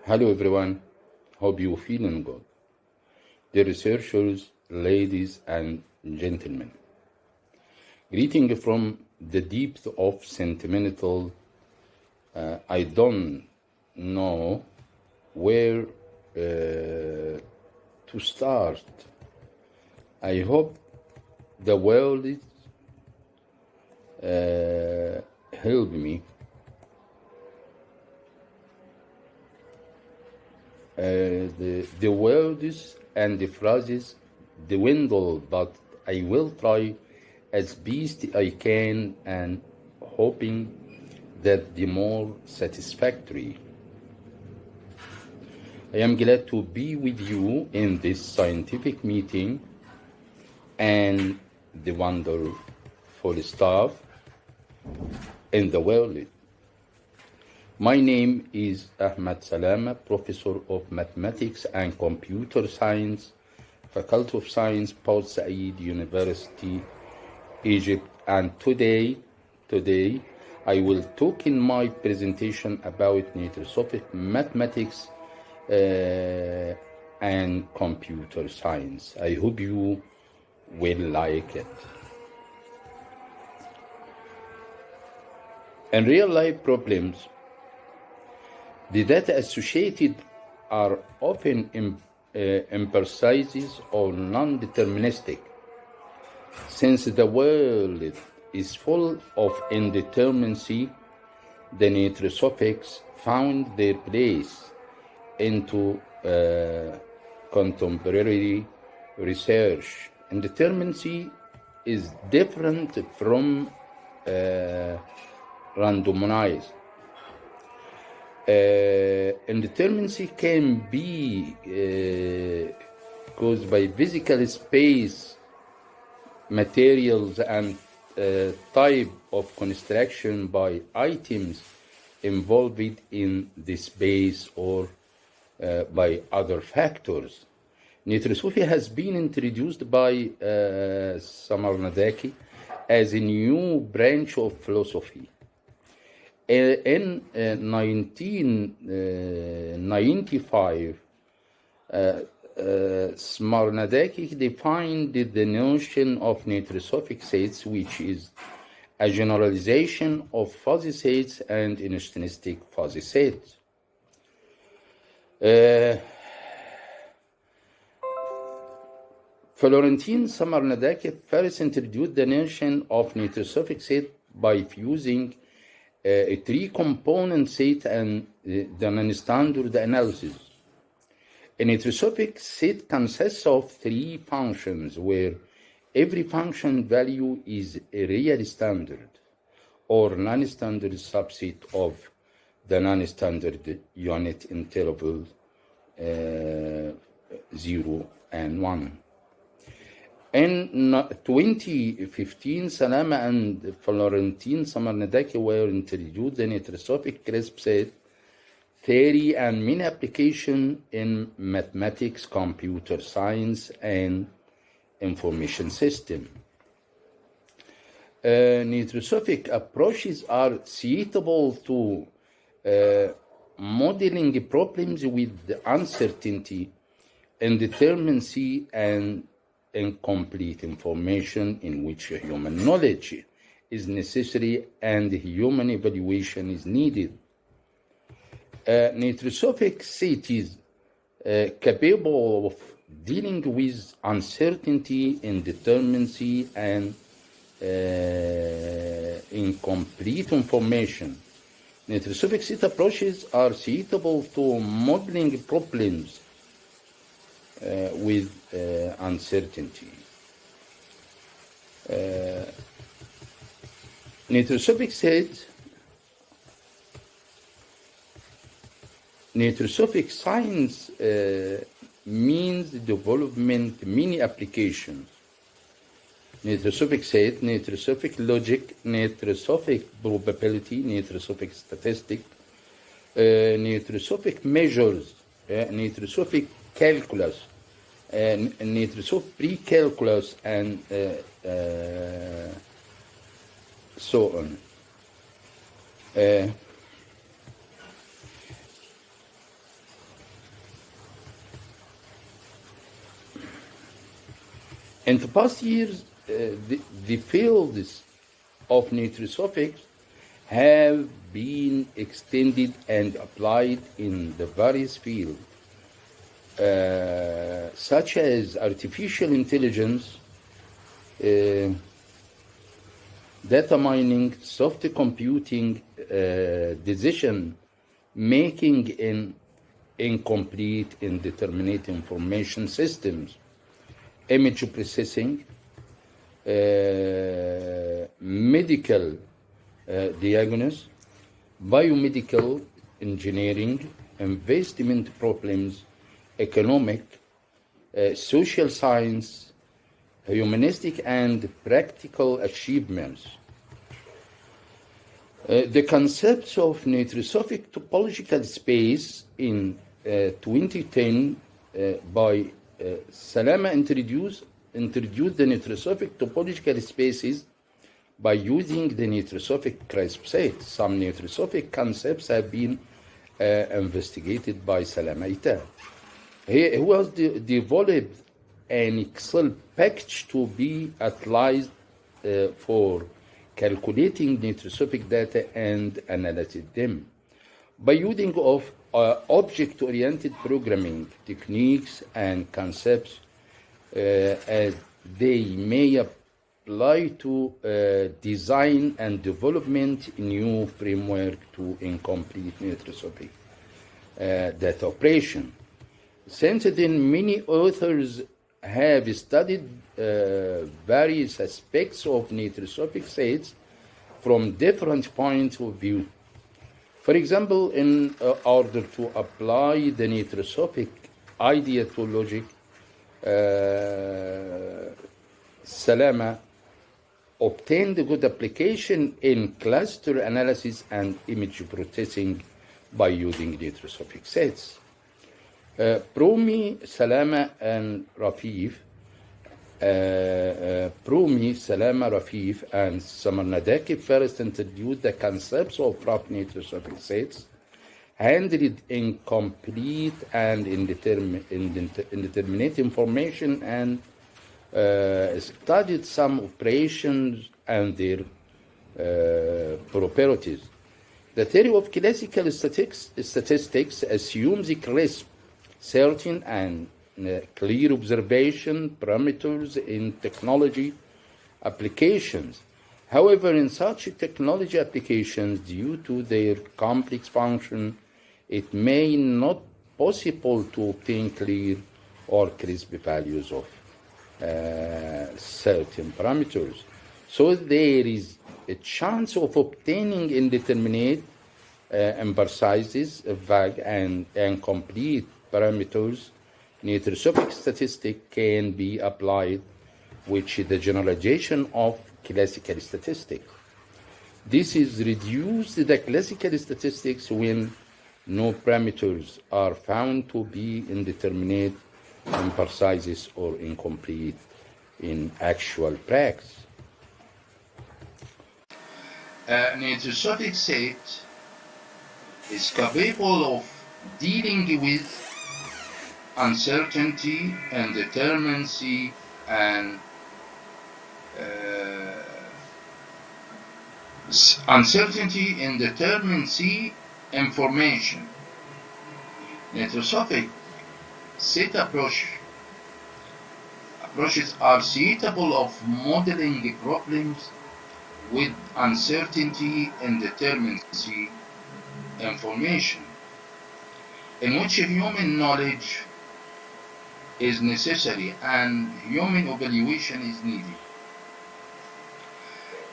Hello everyone, hope you're feeling good. Dear researchers, ladies and gentlemen, greeting from the depth of sentimental, I don't know where to start. I hope the world help me. The words and the phrases dwindle, but I will try as best I can and hoping that the more satisfactory. I am glad to be with you in this scientific meeting and the wonderful staff in the world. My name is Ahmed Salama, Professor of Mathematics and Computer Science, Faculty of Science, Port Said University, Egypt. And today, I will talk in my presentation about Neutrosophic mathematics and computer science. I hope you will like it. In real life problems, the data associated are often imprecise or non-deterministic. Since the world is full of indeterminacy, the Neutrosophics found their place into contemporary research. Indeterminacy is different from randomized. Indeterminacy can be caused by physical space, materials, and type of construction by items involved in the space or by other factors. Neutrosophy has been introduced by Samarnadaki as a new branch of philosophy. In 1995, Smarnadaki defined the notion of Neutrosophic sets, which is a generalization of fuzzy sets and instantaneous fuzzy sets. Florentin Samarnadaki first introduced the notion of Neutrosophic set by fusing a three-component set and the non-standard analysis. A Neutrosophic set consists of three functions where every function value is a real standard or non-standard subset of the non-standard unit interval 0 and 1. In 2015, Salama and Florentin Samarnadaki were introduced the Neutrosophic crisp set theory and many applications in mathematics, computer science, and information system. Neutrosophic approaches are suitable to modeling problems with uncertainty, indeterminacy, and incomplete information in which human knowledge is necessary and human evaluation is needed. Neutrosophic set is capable of dealing with uncertainty, indeterminacy, and incomplete information. Neutrosophic set approaches are suitable to modeling problems with uncertainty. Neutrosophic sets, Neutrosophic science means development many applications. Neutrosophic set, Neutrosophic logic, Neutrosophic probability, Neutrosophic statistics, Neutrosophic measures, Neutrosophic calculus, Neutrosophic pre-calculus, and so on. In the past years, the fields of Neutrosophics have been extended and applied in the various fields, such as artificial intelligence, data mining, software computing, decision making in incomplete indeterminate information systems, image processing, medical diagnosis, biomedical engineering, investment problems, economic, social science, humanistic and practical achievements. The concepts of Neutrosophic topological space in 2010 by Salama introduced the Neutrosophic topological spaces by using the Neutrosophic CRISP set. Some Neutrosophic concepts have been investigated by Salama. He was developed an Excel package to be utilized for calculating Neutrosophic data and analyzing them. By using of object-oriented programming techniques and concepts as they may apply to design and development new framework to incomplete Neutrosophic data operation. Since then, many authors have studied various aspects of Neutrosophic sets from different points of view. For example, in order to apply the Neutrosophic idea to logic, Salama obtained a good application in cluster analysis and image processing by using Neutrosophic sets. Promi, Salama, and Rafif, and Samarnadaki first introduced the concepts of rough Neutrosophic sets, handled incomplete and indeterminate information, and studied some operations and their properties. The theory of classical statistics assumes a crisp, certain and clear observation parameters in technology applications. However, in such technology applications, due to their complex function, it may not possible to obtain clear or crisp values of certain parameters. So there is a chance of obtaining indeterminate, imprecise, vague, and incomplete parameters. Neutrosophic statistic can be applied, which is the generalization of classical statistics. This is reduced the classical statistics when no parameters are found to be indeterminate, imprecise, or incomplete in actual practice. A Neutrosophic set is capable of dealing with uncertainty, indeterminacy, and information. Neutrosophic set approaches are suitable of modeling problems with uncertainty, indeterminacy, information, in which human knowledge is necessary and human evaluation is needed.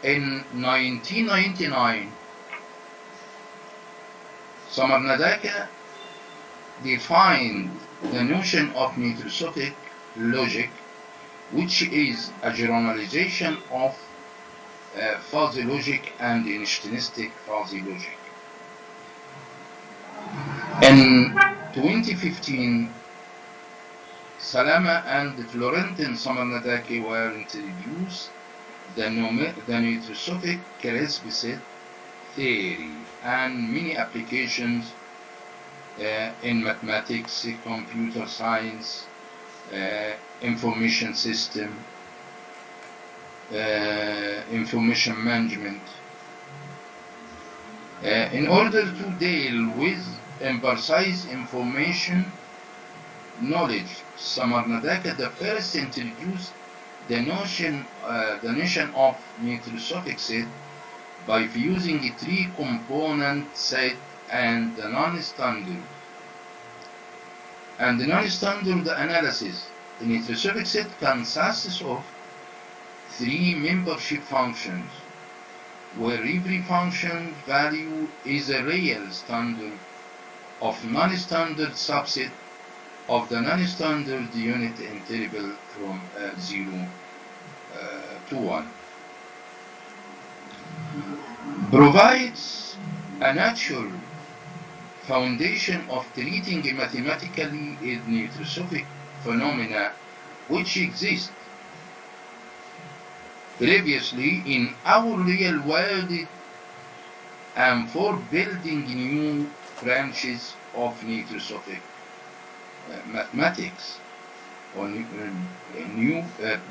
In 1999, Samarnadaka defined the notion of Neutrosophic logic, which is a generalization of fuzzy logic and Einsteinistic fuzzy logic. In 2015, Salama and Florentin Samarnadaki were introduced the Neutrosophic CRISP set theory and many applications in mathematics, computer science, information system, information management. In order to deal with imprecise information knowledge, Samarnadaka the first introduced the notion of Neutrosophic set by fusing a three-component set and the non-standard analysis. The Neutrosophic set consists of three membership functions, where every function value is a real standard of non-standard subset of the non-standard unit interval from 0 to 1. Provides a natural foundation of treating mathematically Neutrosophic phenomena which exist previously in our real world and for building new branches of Neutrosophic mathematics, or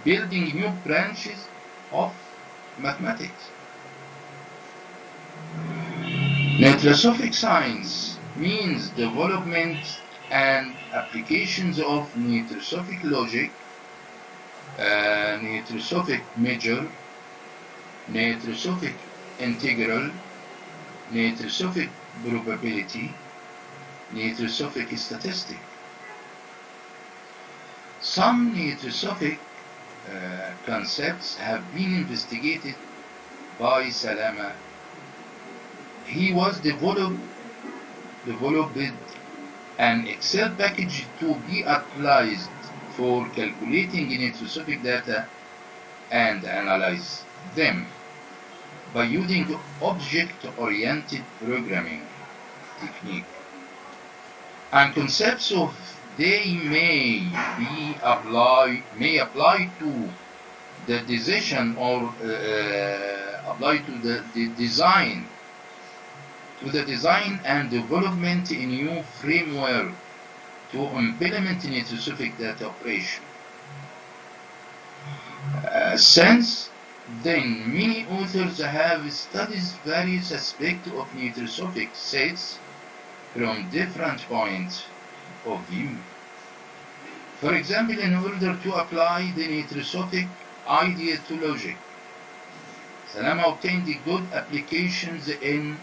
building new branches of mathematics. Neutrosophic science means development and applications of Neutrosophic logic, Neutrosophic measure, Neutrosophic integral, Neutrosophic probability, Neutrosophic statistic. Some Neutrosophic concepts have been investigated by Salama. He was developed an Excel package to be applied for calculating Neutrosophic data and analyze them by using object-oriented programming technique. And concepts of they may apply to the decision or apply to the design and development in new framework to implement Neutrosophic data operation. Since then, many authors have studied various aspects of Neutrosophic sets from different points of view. For example, in order to apply the Neutrosophic idea to logic, Salama obtained good applications in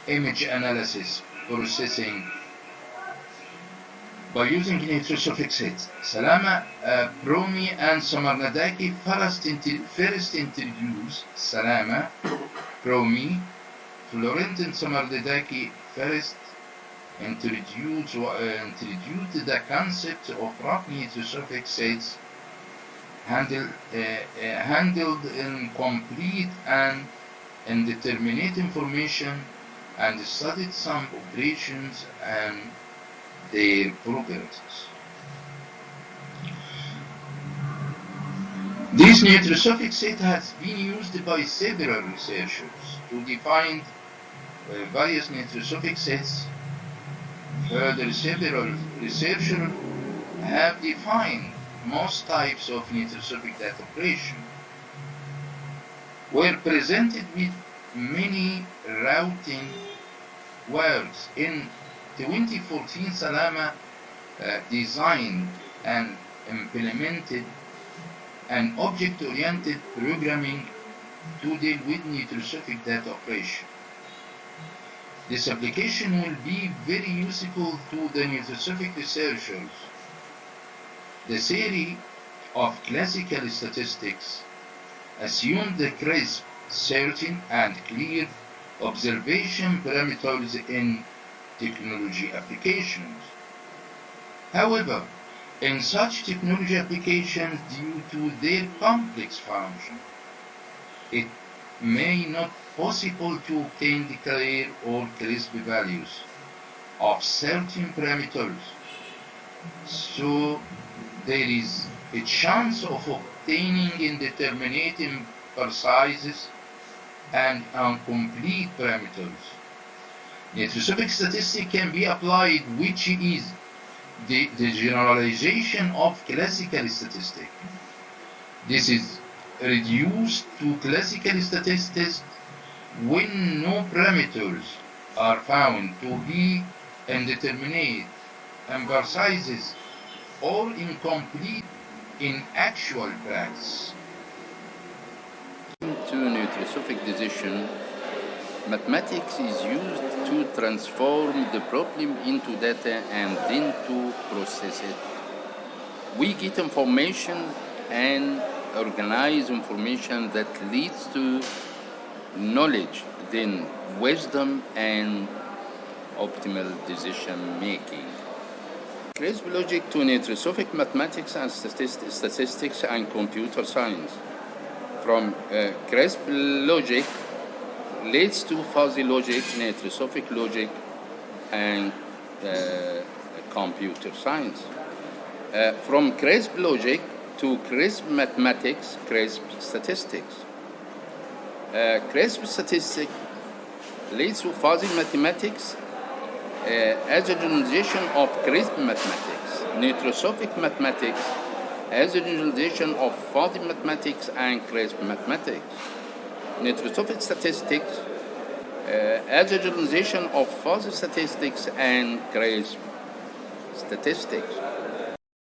image analysis processing by using Neutrosophic sets. Salama, Bromi, and Samarnadaki first introduced Salama, Bromi, Florent, and Samarnadaki first introduced the concept of rough Neutrosophic sets handled in complete and indeterminate information, and studied some operations and their properties. This Neutrosophic set has been used by several researchers to define various Neutrosophic sets. Further, several researchers have defined most types of Neutrosophic data operation, were presented with many routing words. In 2014, Salama designed and implemented an object-oriented programming to deal with Neutrosophic data operation. This application will be very useful to the Neutrosophic researchers. The theory of classical statistics assumed the crisp, certain, and clear observation parameters in technology applications. However, in such technology applications, due to their complex function, it may not be possible to obtain the clear or crisp values of certain parameters. So there is a chance of obtaining indeterminate, imprecise, and incomplete parameters. Neutrosophic statistics can be applied, which is the generalization of classical statistics. This is reduced to classical statistics when no parameters are found to be indeterminate, imprecise, or incomplete in actual practice. To Neutrosophic decision, mathematics is used to transform the problem into data and then to process it. We get information and organize information that leads to knowledge, then wisdom and optimal decision making. Crisp logic to Neutrosophic mathematics and statistics and computer science. From crisp logic leads to fuzzy logic, Neutrosophic logic, and computer science. From crisp logic to crisp mathematics, crisp statistics. Crisp statistics leads to fuzzy mathematics as a generalization of crisp mathematics. Neutrosophic mathematics as a generalization of fuzzy mathematics and crisp mathematics. Neutrosophic statistics as a generalization of fuzzy statistics and crisp statistics.